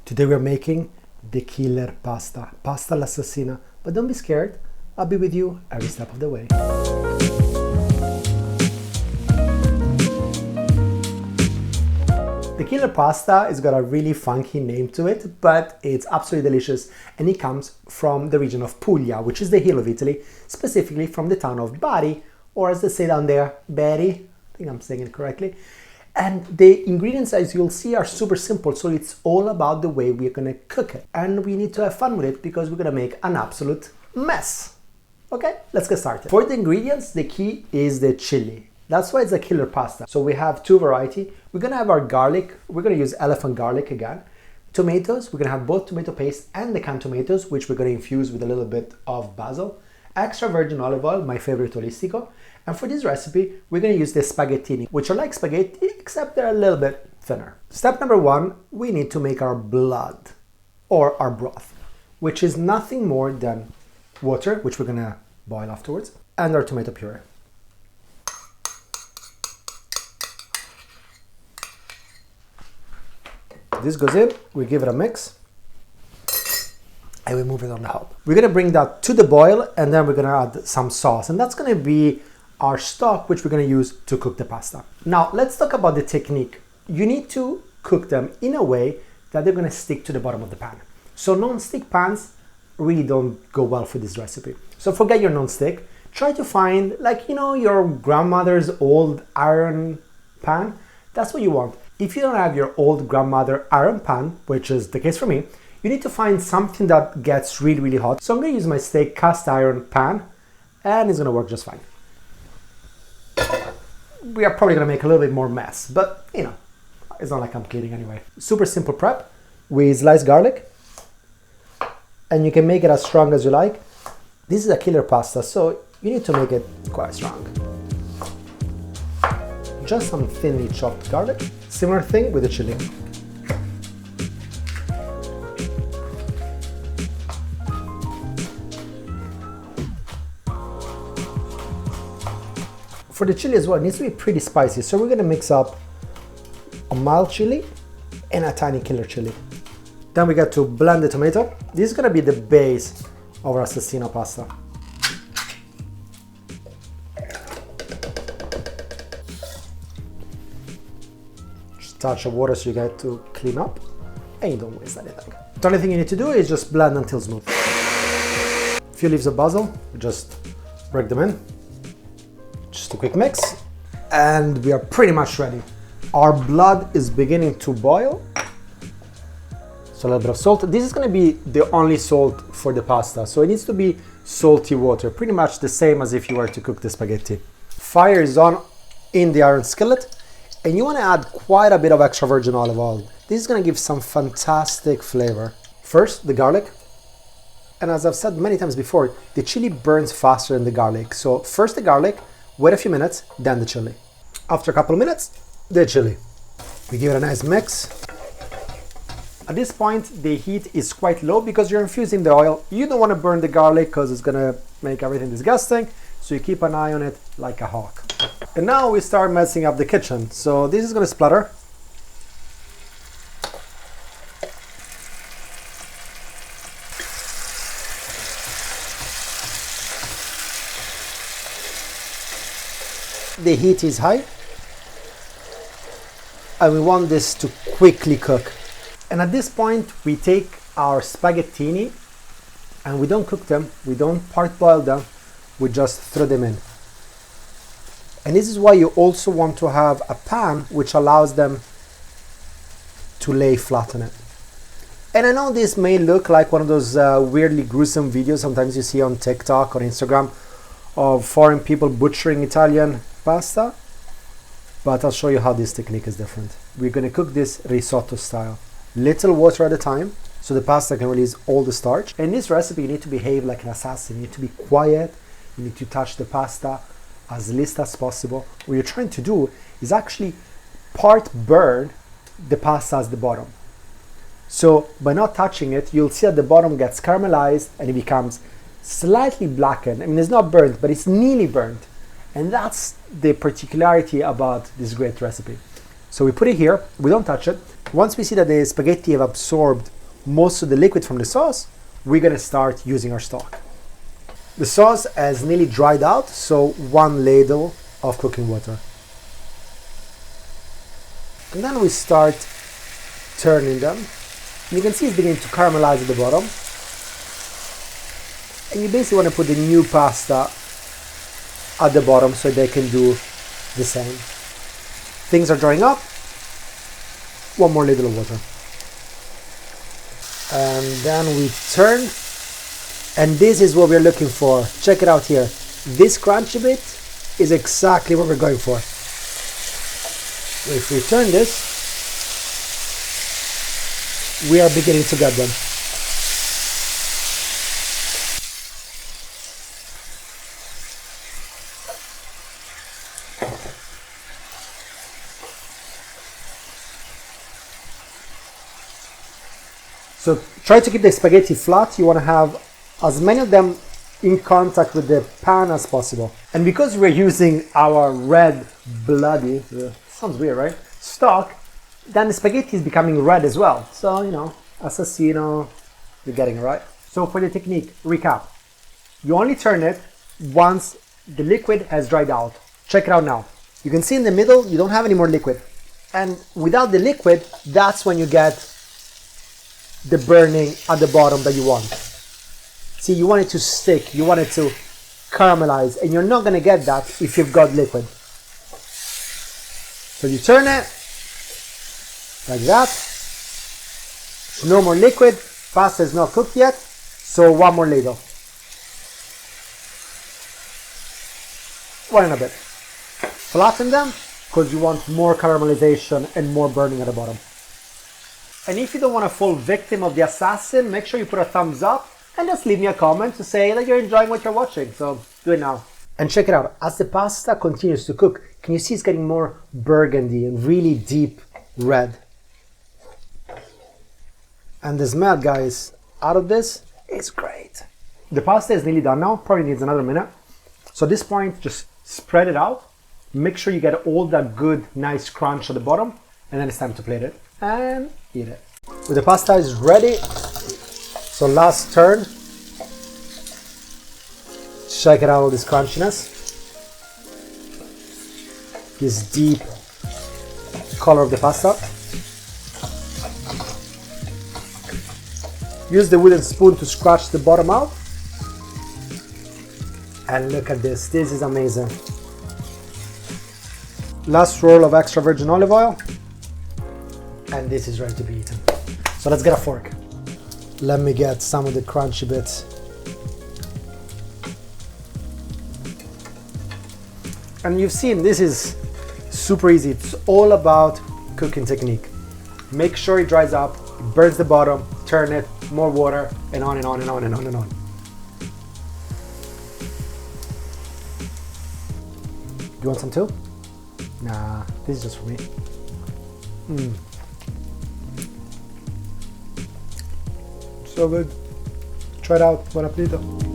Today we're making the killer pasta, pasta all'assassina. But don't be scared, I'll be with you every step of the way. The killer pasta has got a really funky name to it, but it's absolutely delicious, and it comes from the region of Puglia, which is the hill of Italy, specifically from the town of Bari, or as they say down there, Bari. I think I'm saying it correctly. And the ingredients, as you'll see, are super simple, so it's all about the way we're gonna cook it. And we need to have fun with it because we're gonna make an absolute mess. Okay, let's get started. For the ingredients, the key is the chili. That's why it's a killer pasta. So we have two varieties. We're gonna have our garlic. We're gonna use elephant garlic again. Tomatoes, we're gonna have both tomato paste and the canned tomatoes, which we're gonna infuse with a little bit of basil. Extra virgin olive oil, my favorite olistico. And for this recipe, we're gonna use the spaghettini, which are like spaghetti, except they're a little bit thinner. Step number one, we need to make our blood, or our broth, which is nothing more than water, which we're gonna boil afterwards, and our tomato puree. This goes in, we give it a mix, and we move it on the hob. We're gonna bring that to the boil, and then we're gonna add some sauce, and that's gonna be our stock, which we're gonna use to cook the pasta. Now, let's talk about the technique. You need to cook them in a way that they're gonna stick to the bottom of the pan. So non-stick pans really don't go well for this recipe. So forget your non-stick. Try to find, like, you know, your grandmother's old iron pan. That's what you want. If you don't have your old grandmother iron pan, which is the case for me, you need to find something that gets really, really hot. So I'm gonna use my steak cast iron pan, and it's gonna work just fine. We are probably gonna make a little bit more mess, but you know, it's not like I'm cleaning anyway. Super simple prep. We slice garlic, and you can make it as strong as you like. This is a killer pasta, so you need to make it quite strong. Just some thinly chopped garlic. Similar thing with the chili. For the chili as well, it needs to be pretty spicy, so we're gonna mix up a mild chili and a tiny killer chili. Then we get to blend the tomato. This is gonna be the base of our assassina pasta. Just a touch of water so you get to clean up and you don't waste anything. The only thing you need to do is just blend until smooth. A few leaves of basil, just break them in. Just a quick mix, and we are pretty much ready. Our blood is beginning to boil, so a little bit of salt. This is going to be the only salt for the pasta, so it needs to be salty water, pretty much the same as if you were to cook the spaghetti. Fire is on in the iron skillet, and you want to add quite a bit of extra virgin olive oil. This is going to give some fantastic flavor. First, the garlic. And as I've said many times before, the chili burns faster than the garlic. So first the garlic, wait a few minutes, then the chili. After a couple of minutes, the chili. We give it a nice mix. At this point, the heat is quite low because you're infusing the oil. You don't want to burn the garlic because it's gonna make everything disgusting. So you keep an eye on it like a hawk. And now we start messing up the kitchen. So this is gonna splatter. The heat is high, and we want this to quickly cook. And at this point, we take our spaghettini, and we don't cook them, we don't part-boil them, we just throw them in. And this is why you also want to have a pan which allows them to lay flat on it. And I know this may look like one of those weirdly gruesome videos sometimes you see on TikTok or Instagram of foreign people butchering Italian pasta, but I'll show you how this technique is different. We're gonna cook this risotto style. Little water at a time, so the pasta can release all the starch. In this recipe, you need to behave like an assassin. You need to be quiet, you need to touch the pasta as least as possible. What you're trying to do is actually part burn the pasta at the bottom. So by not touching it, you'll see at the bottom gets caramelized and it becomes slightly blackened. I mean, it's not burnt, but it's nearly burnt. And that's the particularity about this great recipe. So we put it here, we don't touch it, Once we see that the spaghetti have absorbed most of the liquid from the sauce, we're gonna start using our stock. The sauce has nearly dried out, so 1 ladle of cooking water. And then we start turning them. And you can see it's beginning to caramelize at the bottom. And you basically want to put the new pasta at the bottom so they can do the same. Things are drying up. 1 more ladle of water. And then we turn. And this is what we're looking for. Check it out here. This crunchy bit is exactly what we're going for. If we turn this, we are beginning to get them. So try to keep the spaghetti flat. You want to have as many of them in contact with the pan as possible. And because we're using our red bloody, sounds weird, right? Stock, then the spaghetti is becoming red as well. So, you know, assassino, you're getting it right. So for the technique, recap. You only turn it once the liquid has dried out. Check it out now. You can see in the middle, you don't have any more liquid. And without the liquid, that's when you get the burning at the bottom that you want. See, you want it to stick, you want it to caramelize, and you're not gonna get that if you've got liquid. So you turn it, like that. No more liquid, pasta is not cooked yet, so 1 more ladle. 1 and a bit. Flatten them, because you want more caramelization and more burning at the bottom. And if you don't want to fall victim of the assassin, make sure you put a thumbs up and just leave me a comment to say that you're enjoying what you're watching. So do it now. And check it out, as the pasta continues to cook, can you see it's getting more burgundy and really deep red? And the smell, guys, out of this is great. The pasta is nearly done now, probably needs another minute. So at this point, just spread it out. Make sure you get all that good, nice crunch at the bottom, and then it's time to plate it and eat it. Well, the pasta is ready. So last turn. Check it out, all this crunchiness. This deep color of the pasta. Use the wooden spoon to scratch the bottom out. And look at this, this is amazing. Last roll of extra virgin olive oil. And this is ready to be eaten. So let's get a fork. Let me get some of the crunchy bits. And you've seen, this is super easy. It's all about cooking technique. Make sure it dries up, it burns the bottom, turn it, more water, and on and on and on and on and on. You want some too? Nah, this is just for me. So good. Try it out. Buon appetito.